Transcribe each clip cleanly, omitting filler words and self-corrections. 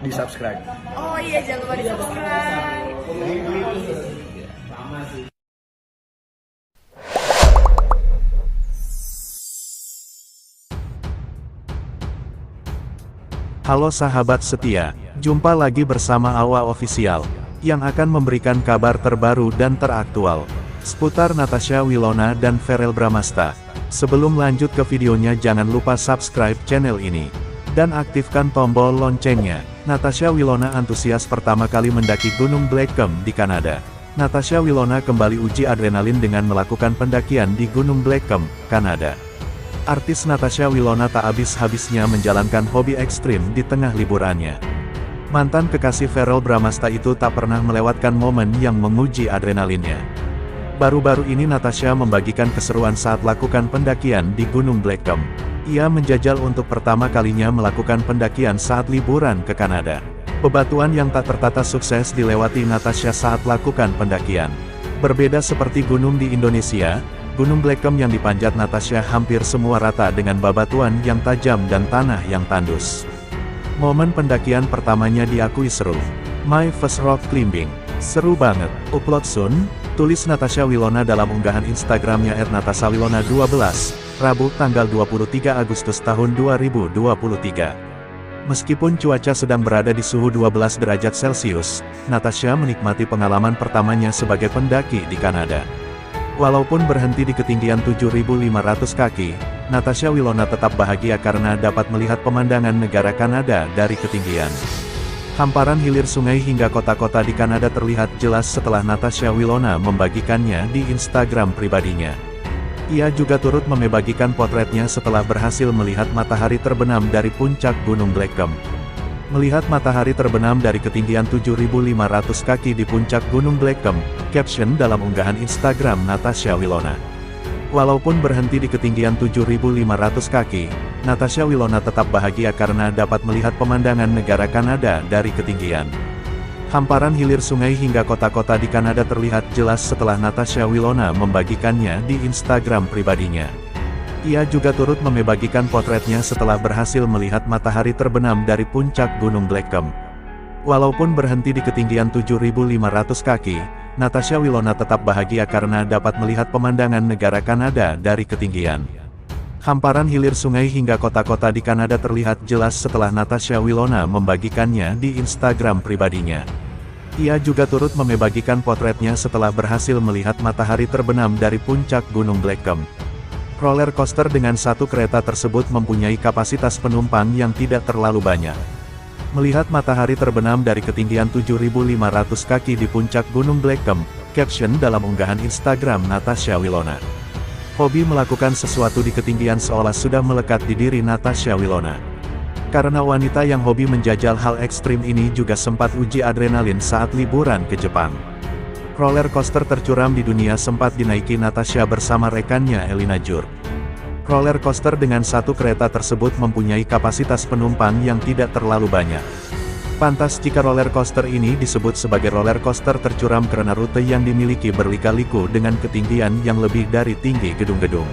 di subscribe. Oh iya, jangan lupa di subscribe. Halo sahabat setia, jumpa lagi bersama Awa Official, yang akan memberikan kabar terbaru dan teraktual seputar Natasha Wilona dan Verrell Bramasta. Sebelum lanjut ke videonya, jangan lupa subscribe channel ini dan aktifkan tombol loncengnya. Natasha Wilona antusias pertama kali mendaki Gunung Blackcomb di Kanada. Natasha Wilona kembali uji adrenalin dengan melakukan pendakian di Gunung Blackcomb, Kanada. Artis Natasha Wilona tak habis-habisnya menjalankan hobi ekstrim di tengah liburannya. Mantan kekasih Verrell Bramasta itu tak pernah melewatkan momen yang menguji adrenalinnya. Baru-baru ini Natasha membagikan keseruan saat lakukan pendakian di Gunung Blackcomb. Ia menjajal untuk pertama kalinya melakukan pendakian saat liburan ke Kanada. Bebatuan yang tak tertata sukses dilewati Natasha saat lakukan pendakian. Berbeda seperti gunung di Indonesia, Gunung Blackcomb yang dipanjat Natasha hampir semua rata dengan bebatuan yang tajam dan tanah yang tandus. Momen pendakian pertamanya diakui seru. My first rock climbing. Seru banget. Upload soon, tulis Natasha Wilona dalam unggahan Instagramnya @natasawilona12, Rabu tanggal 23 Agustus tahun 2023. Meskipun cuaca sedang berada di suhu 12 derajat Celcius, Natasha menikmati pengalaman pertamanya sebagai pendaki di Kanada. Walaupun berhenti di ketinggian 7.500 kaki, Natasha Wilona tetap bahagia karena dapat melihat pemandangan negara Kanada dari ketinggian. Hamparan hilir sungai hingga kota-kota di Kanada terlihat jelas setelah Natasha Wilona membagikannya di Instagram pribadinya. Ia juga turut membagikan potretnya setelah berhasil melihat matahari terbenam dari puncak Gunung Blackcomb. Melihat matahari terbenam dari ketinggian 7.500 kaki di puncak Gunung Blackcomb, caption dalam unggahan Instagram Natasha Wilona. Walaupun berhenti di ketinggian 7.500 kaki, Natasha Wilona tetap bahagia karena dapat melihat pemandangan negara Kanada dari ketinggian. Hamparan hilir sungai hingga kota-kota di Kanada terlihat jelas setelah Natasha Wilona membagikannya di Instagram pribadinya. Ia juga turut membagikan potretnya setelah berhasil melihat matahari terbenam dari puncak Gunung Blackcomb. Walaupun berhenti di ketinggian 7.500 kaki, Natasha Wilona tetap bahagia karena dapat melihat pemandangan negara Kanada dari ketinggian. Hamparan hilir sungai hingga kota-kota di Kanada terlihat jelas setelah Natasha Wilona membagikannya di Instagram pribadinya. Ia juga turut membagikan potretnya setelah berhasil melihat matahari terbenam dari puncak Gunung Blackcomb. Roller coaster dengan satu kereta tersebut mempunyai kapasitas penumpang yang tidak terlalu banyak. Melihat matahari terbenam dari ketinggian 7.500 kaki di puncak Gunung Blackcomb, caption dalam unggahan Instagram Natasha Wilona. Hobi melakukan sesuatu di ketinggian seolah sudah melekat di diri Natasha Wilona. Karena wanita yang hobi menjajal hal ekstrim ini juga sempat uji adrenalin saat liburan ke Jepang. Roller coaster tercuram di dunia sempat dinaiki Natasha bersama rekannya Elina Jur. Roller coaster dengan satu kereta tersebut mempunyai kapasitas penumpang yang tidak terlalu banyak. Pantas jika roller coaster ini disebut sebagai roller coaster tercuram karena rute yang dimiliki berlika-liku dengan ketinggian yang lebih dari tinggi gedung-gedung.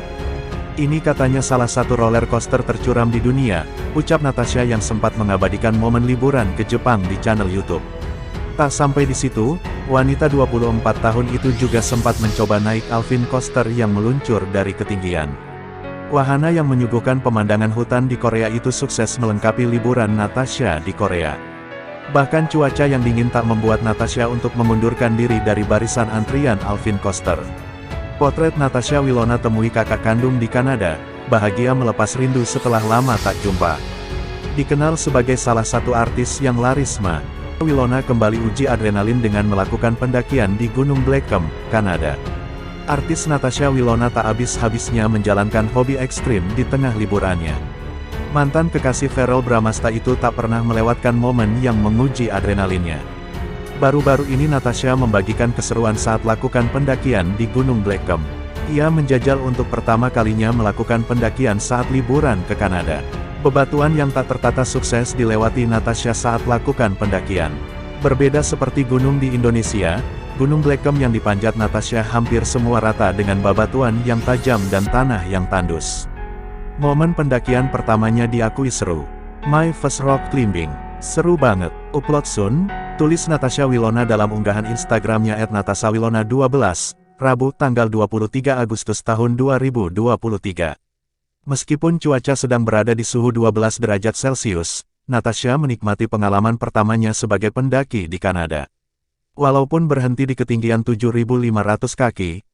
Ini katanya salah satu roller coaster tercuram di dunia, ucap Natasha yang sempat mengabadikan momen liburan ke Jepang di channel YouTube. Tak sampai di situ, wanita 24 tahun itu juga sempat mencoba naik Alpine Coaster yang meluncur dari ketinggian. Wahana yang menyuguhkan pemandangan hutan di Korea itu sukses melengkapi liburan Natasha di Korea. Bahkan cuaca yang dingin tak membuat Natasha untuk memundurkan diri dari barisan antrian Alpine Coaster. Potret Natasha Wilona temui kakak kandung di Kanada, bahagia melepas rindu setelah lama tak jumpa. Dikenal sebagai salah satu artis yang larisma, Wilona kembali uji adrenalin dengan melakukan pendakian di Gunung Blackcomb, Kanada. Artis Natasha Wilona tak habis-habisnya menjalankan hobi ekstrim di tengah liburannya. Mantan kekasih Verrell Bramasta itu tak pernah melewatkan momen yang menguji adrenalinnya. Baru-baru ini Natasha membagikan keseruan saat lakukan pendakian di Gunung Blackcomb. Ia menjajal untuk pertama kalinya melakukan pendakian saat liburan ke Kanada. Bebatuan yang tak tertata sukses dilewati Natasha saat lakukan pendakian. Berbeda seperti gunung di Indonesia, Gunung Blackcomb yang dipanjat Natasha hampir semua rata dengan bebatuan yang tajam dan tanah yang tandus. Momen pendakian pertamanya diakui seru. My first rock climbing. Seru banget. Upload soon, tulis Natasha Wilona dalam unggahan Instagramnya @natasawilona12, Rabu tanggal 23 Agustus tahun 2023. Meskipun cuaca sedang berada di suhu 12 derajat Celcius, Natasha menikmati pengalaman pertamanya sebagai pendaki di Kanada. Walaupun berhenti di ketinggian 7.500 kaki,